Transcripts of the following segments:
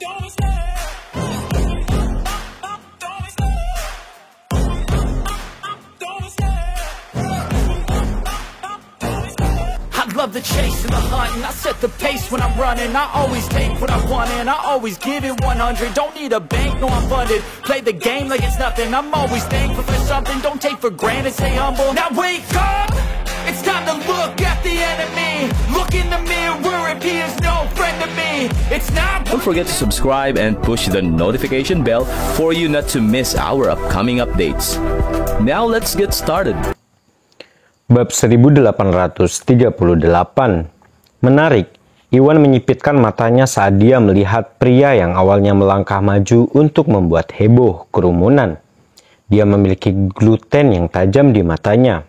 Love the chase and the hunt, and I set the pace when I'm running. I always take what I want and I always give it 100. Don't need a bank, no I'm funded. Play the game like it's nothing. I'm always thankful for something. Don't take for granted, stay humble. Now wake up, it's time to look at the enemy. Look in the mirror if he is no friend to me. It's not. Don't forget to subscribe and push the notification bell for you not to miss our upcoming updates. Now let's get started. Bab 1838. Menarik, Iwan menyipitkan matanya saat dia melihat pria yang awalnya melangkah maju untuk membuat heboh kerumunan. Dia memiliki gluten yang tajam di matanya.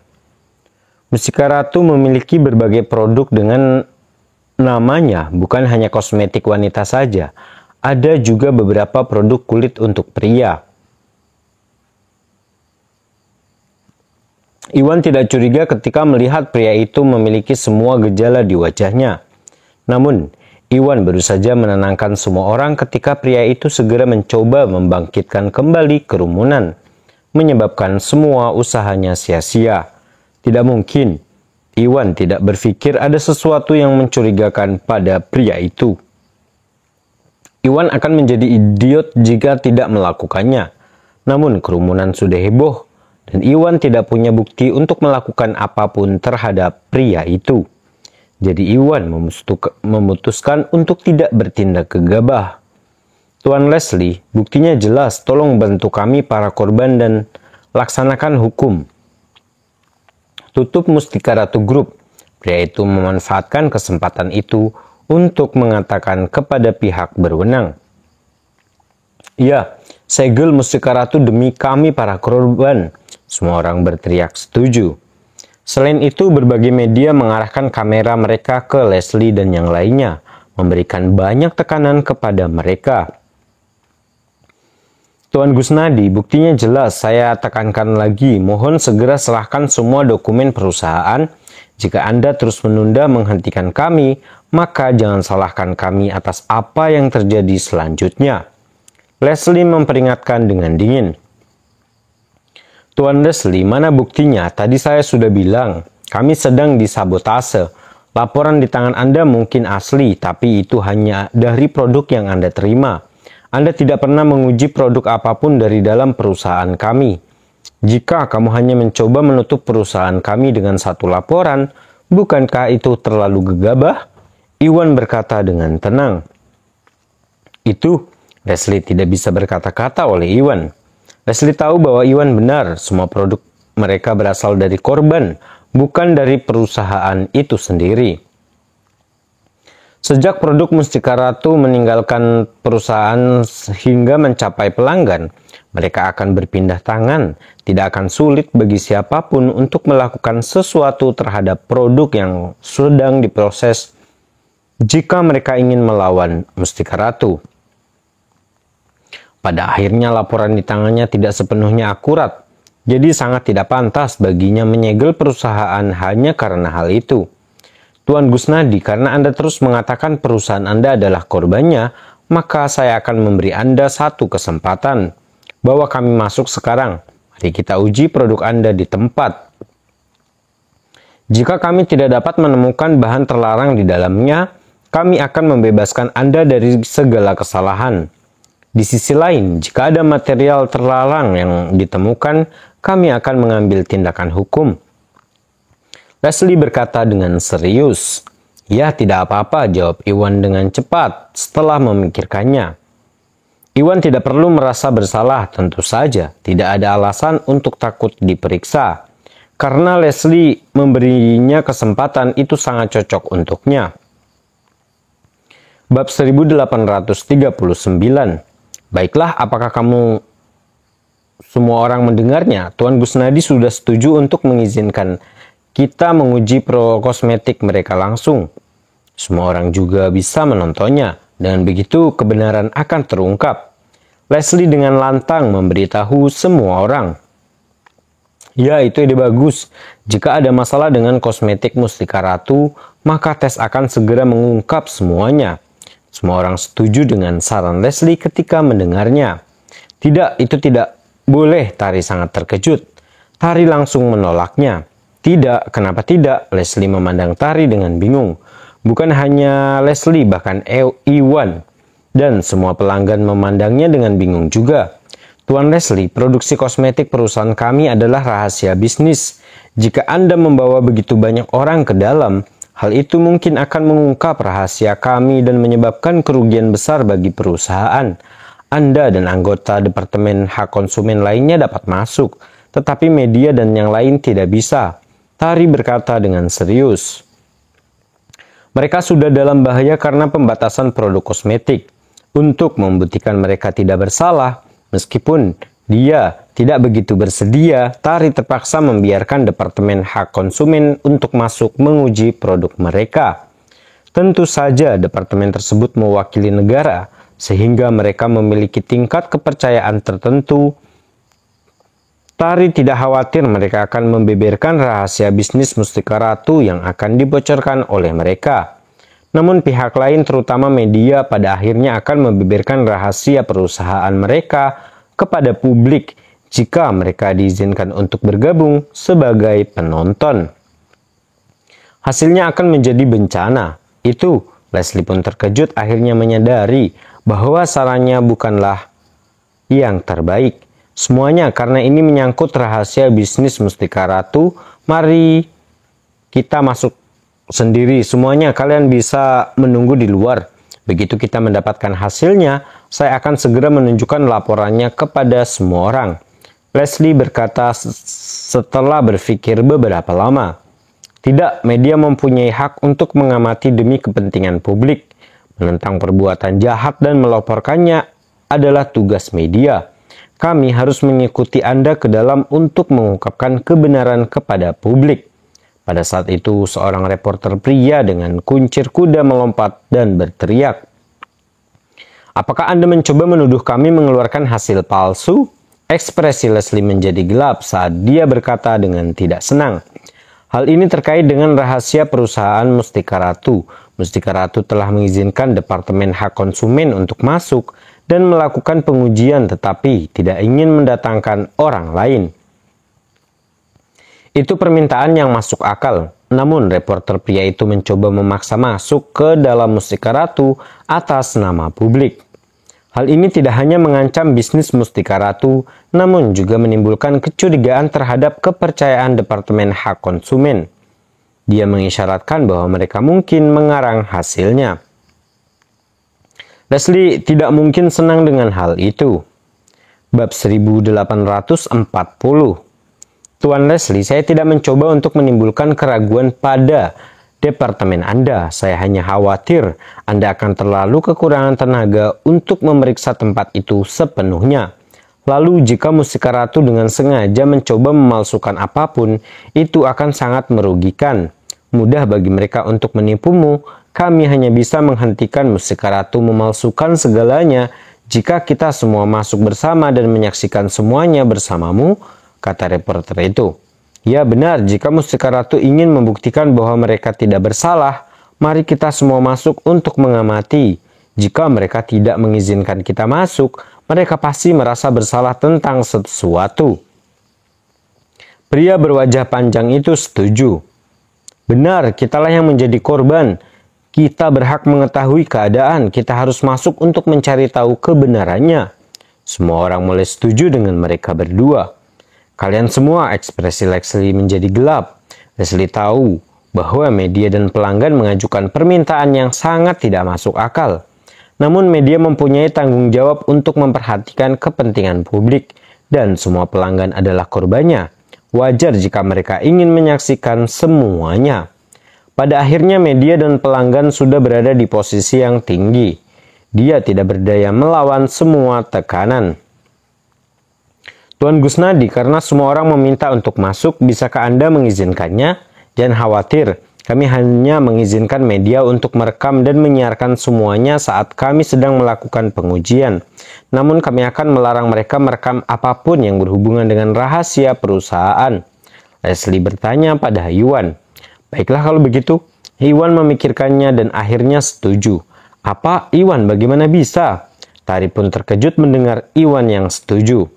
Mustika Ratu memiliki berbagai produk dengan namanya, bukan hanya kosmetik wanita saja. Ada juga beberapa produk kulit untuk pria. Iwan tidak curiga ketika melihat pria itu memiliki semua gejala di wajahnya. Namun, Iwan baru saja menenangkan semua orang ketika pria itu segera mencoba membangkitkan kembali kerumunan, menyebabkan semua usahanya sia-sia. Tidak mungkin, Iwan tidak berpikir ada sesuatu yang mencurigakan pada pria itu. Iwan akan menjadi idiot jika tidak melakukannya. Namun kerumunan sudah heboh. Dan Iwan tidak punya bukti untuk melakukan apapun terhadap pria itu. Jadi Iwan memutuskan untuk tidak bertindak gegabah. Tuan Leslie, buktinya jelas, tolong bantu kami para korban dan laksanakan hukum. Tutup Mustika Ratu Group. Pria itu memanfaatkan kesempatan itu untuk mengatakan kepada pihak berwenang. Ya, segel Mustika Ratu demi kami para korban. Semua orang berteriak setuju. Selain itu, berbagai media mengarahkan kamera mereka ke Leslie dan yang lainnya, memberikan banyak tekanan kepada mereka. Tuan Gusnadi, buktinya jelas, saya tekankan lagi, mohon segera serahkan semua dokumen perusahaan. Jika Anda terus menunda menghentikan kami, maka jangan salahkan kami atas apa yang terjadi selanjutnya. Leslie memperingatkan dengan dingin. Tuan Leslie, mana buktinya? Tadi saya sudah bilang, kami sedang disabotase. Laporan di tangan Anda mungkin asli, tapi itu hanya dari produk yang Anda terima. Anda tidak pernah menguji produk apapun dari dalam perusahaan kami. Jika kamu hanya mencoba menutup perusahaan kami dengan satu laporan, bukankah itu terlalu gegabah? Iwan berkata dengan tenang. Itu, Leslie tidak bisa berkata-kata oleh Iwan. Leslie tahu bahwa Iwan benar, semua produk mereka berasal dari korban, bukan dari perusahaan itu sendiri. Sejak produk Mustika Ratu meninggalkan perusahaan hingga mencapai pelanggan, mereka akan berpindah tangan. Tidak akan sulit bagi siapapun untuk melakukan sesuatu terhadap produk yang sedang diproses jika mereka ingin melawan Mustika Ratu. Pada akhirnya laporan di tangannya tidak sepenuhnya akurat, jadi sangat tidak pantas baginya menyegel perusahaan hanya karena hal itu. Tuan Gusnadi, karena Anda terus mengatakan perusahaan Anda adalah korbannya, maka saya akan memberi Anda satu kesempatan. Bawa kami masuk sekarang, mari kita uji produk Anda di tempat. Jika kami tidak dapat menemukan bahan terlarang di dalamnya, kami akan membebaskan Anda dari segala kesalahan. Di sisi lain, jika ada material terlarang yang ditemukan, kami akan mengambil tindakan hukum. Leslie berkata dengan serius. Ya, tidak apa-apa, jawab Iwan dengan cepat setelah memikirkannya. Iwan tidak perlu merasa bersalah, tentu saja. Tidak ada alasan untuk takut diperiksa. Karena Leslie memberinya kesempatan itu sangat cocok untuknya. Bab 1839. Baiklah, apakah kamu semua orang mendengarnya? Tuan Gusnadi sudah setuju untuk mengizinkan kita menguji kosmetik mereka langsung. Semua orang juga bisa menontonnya. Dengan begitu, kebenaran akan terungkap. Leslie dengan lantang memberitahu semua orang. Ya, itu ide bagus. Jika ada masalah dengan kosmetik Mustika Ratu, maka tes akan segera mengungkap semuanya. Semua orang setuju dengan saran Leslie ketika mendengarnya. Tidak, itu tidak boleh, Tari sangat terkejut. Tari langsung menolaknya. Tidak, kenapa tidak? Leslie memandang Tari dengan bingung. Bukan hanya Leslie, bahkan Iwan dan semua pelanggan memandangnya dengan bingung juga. Tuan Leslie, produksi kosmetik perusahaan kami adalah rahasia bisnis. Jika Anda membawa begitu banyak orang ke dalam, hal itu mungkin akan mengungkap rahasia kami dan menyebabkan kerugian besar bagi perusahaan. Anda dan anggota Departemen Hak Konsumen lainnya dapat masuk, tetapi media dan yang lain tidak bisa. Tari berkata dengan serius. Mereka sudah dalam bahaya karena pembatasan produk kosmetik. Untuk membuktikan mereka tidak bersalah, meskipun dia tidak begitu bersedia, Tari terpaksa membiarkan Departemen Hak Konsumen untuk masuk menguji produk mereka. Tentu saja departemen tersebut mewakili negara, sehingga mereka memiliki tingkat kepercayaan tertentu. Tari tidak khawatir mereka akan membeberkan rahasia bisnis Mustika Ratu yang akan dibocorkan oleh mereka. Namun pihak lain terutama media pada akhirnya akan membeberkan rahasia perusahaan mereka kepada publik jika mereka diizinkan untuk bergabung sebagai penonton. Hasilnya akan menjadi bencana. Itu Leslie pun terkejut akhirnya menyadari bahwa sarannya bukanlah yang terbaik. Semuanya karena ini menyangkut rahasia bisnis Mustika Ratu. Mari kita masuk sendiri. Semuanya kalian bisa menunggu di luar. Begitu kita mendapatkan hasilnya, saya akan segera menunjukkan laporannya kepada semua orang. Leslie berkata setelah berpikir beberapa lama. Tidak, media mempunyai hak untuk mengamati demi kepentingan publik. Menentang perbuatan jahat dan melaporkannya adalah tugas media. Kami harus mengikuti Anda ke dalam untuk mengungkapkan kebenaran kepada publik. Pada saat itu, seorang reporter pria dengan kuncir kuda melompat dan berteriak. Apakah Anda mencoba menuduh kami mengeluarkan hasil palsu? Ekspresi Leslie menjadi gelap saat dia berkata dengan tidak senang. Hal ini terkait dengan rahasia perusahaan Mustika Ratu. Mustika Ratu telah mengizinkan Departemen Hak Konsumen untuk masuk dan melakukan pengujian tetapi tidak ingin mendatangkan orang lain. Itu permintaan yang masuk akal. Namun reporter pria itu mencoba memaksa masuk ke dalam Mustika Ratu atas nama publik. Hal ini tidak hanya mengancam bisnis Mustika Ratu, namun juga menimbulkan kecurigaan terhadap kepercayaan Departemen Hak Konsumen. Dia mengisyaratkan bahwa mereka mungkin mengarang hasilnya. Leslie tidak mungkin senang dengan hal itu. Bab 1840. Tuan Leslie, saya tidak mencoba untuk menimbulkan keraguan pada departemen Anda. Saya hanya khawatir Anda akan terlalu kekurangan tenaga untuk memeriksa tempat itu sepenuhnya. Lalu jika Mustika Ratu dengan sengaja mencoba memalsukan apapun, itu akan sangat merugikan. Mudah bagi mereka untuk menipumu. Kami hanya bisa menghentikan Mustika Ratu memalsukan segalanya jika kita semua masuk bersama dan menyaksikan semuanya bersamamu, kata reporter itu. Ya benar, jika Mustika Ratu ingin membuktikan bahwa mereka tidak bersalah, mari kita semua masuk untuk mengamati. Jika mereka tidak mengizinkan kita masuk, mereka pasti merasa bersalah tentang sesuatu. Pria berwajah panjang itu setuju. Benar, kitalah yang menjadi korban. Kita berhak mengetahui keadaan, kita harus masuk untuk mencari tahu kebenarannya. Semua orang mulai setuju dengan mereka berdua. Kalian semua, ekspresi Leslie menjadi gelap. Leslie tahu bahwa media dan pelanggan mengajukan permintaan yang sangat tidak masuk akal. Namun media mempunyai tanggung jawab untuk memperhatikan kepentingan publik dan semua pelanggan adalah korbannya. Wajar jika mereka ingin menyaksikan semuanya. Pada akhirnya media dan pelanggan sudah berada di posisi yang tinggi. Dia tidak berdaya melawan semua tekanan. Tuan Gusnadi, karena semua orang meminta untuk masuk, bisakah Anda mengizinkannya? Jangan khawatir, kami hanya mengizinkan media untuk merekam dan menyiarkan semuanya saat kami sedang melakukan pengujian. Namun kami akan melarang mereka merekam apapun yang berhubungan dengan rahasia perusahaan. Leslie bertanya pada Iwan. Baiklah kalau begitu. Iwan memikirkannya dan akhirnya setuju. Apa, Iwan, bagaimana bisa? Tari pun terkejut mendengar Iwan yang setuju.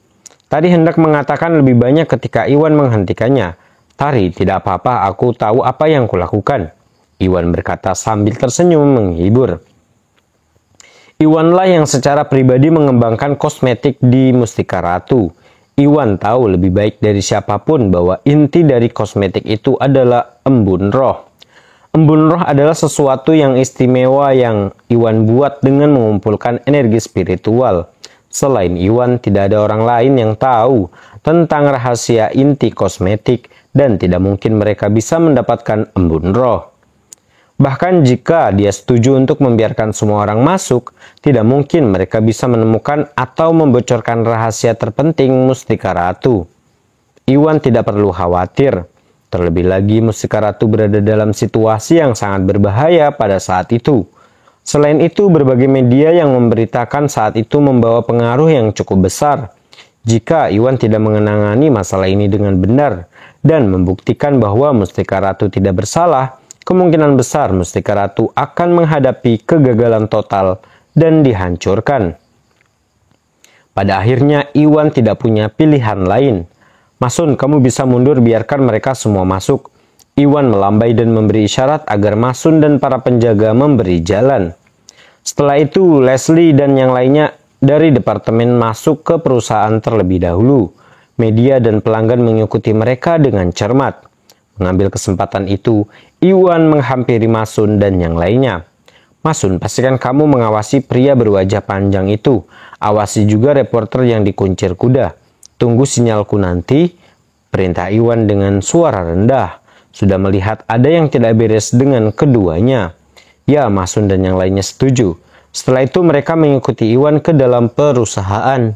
Tari hendak mengatakan lebih banyak ketika Iwan menghentikannya. Tari, tidak apa-apa, aku tahu apa yang kulakukan. Iwan berkata sambil tersenyum menghibur. Iwanlah yang secara pribadi mengembangkan kosmetik di Mustika Ratu. Iwan tahu lebih baik dari siapapun bahwa inti dari kosmetik itu adalah embun roh. Embun roh adalah sesuatu yang istimewa yang Iwan buat dengan mengumpulkan energi spiritual. Selain Iwan, tidak ada orang lain yang tahu tentang rahasia inti kosmetik dan tidak mungkin mereka bisa mendapatkan embun roh. Bahkan jika dia setuju untuk membiarkan semua orang masuk, tidak mungkin mereka bisa menemukan atau membocorkan rahasia terpenting Mustika Ratu. Iwan tidak perlu khawatir. Terlebih lagi Mustika Ratu berada dalam situasi yang sangat berbahaya pada saat itu. Selain itu, berbagai media yang memberitakan saat itu membawa pengaruh yang cukup besar. Jika Iwan tidak mengenangani masalah ini dengan benar dan membuktikan bahwa Mustika Ratu tidak bersalah, kemungkinan besar Mustika Ratu akan menghadapi kegagalan total dan dihancurkan. Pada akhirnya Iwan tidak punya pilihan lain. Masun, kamu bisa mundur, biarkan mereka semua masuk. Iwan melambai dan memberi isyarat agar Masun dan para penjaga memberi jalan. Setelah itu, Leslie dan yang lainnya dari departemen masuk ke perusahaan terlebih dahulu. Media dan pelanggan mengikuti mereka dengan cermat. Mengambil kesempatan itu, Iwan menghampiri Masun dan yang lainnya. Masun, pastikan kamu mengawasi pria berwajah panjang itu. Awasi juga reporter yang dikuncir kuda. Tunggu sinyalku nanti, perintah Iwan dengan suara rendah. Sudah melihat ada yang tidak beres dengan keduanya. Ya, Masun dan yang lainnya setuju. Setelah itu mereka mengikuti Iwan ke dalam perusahaan.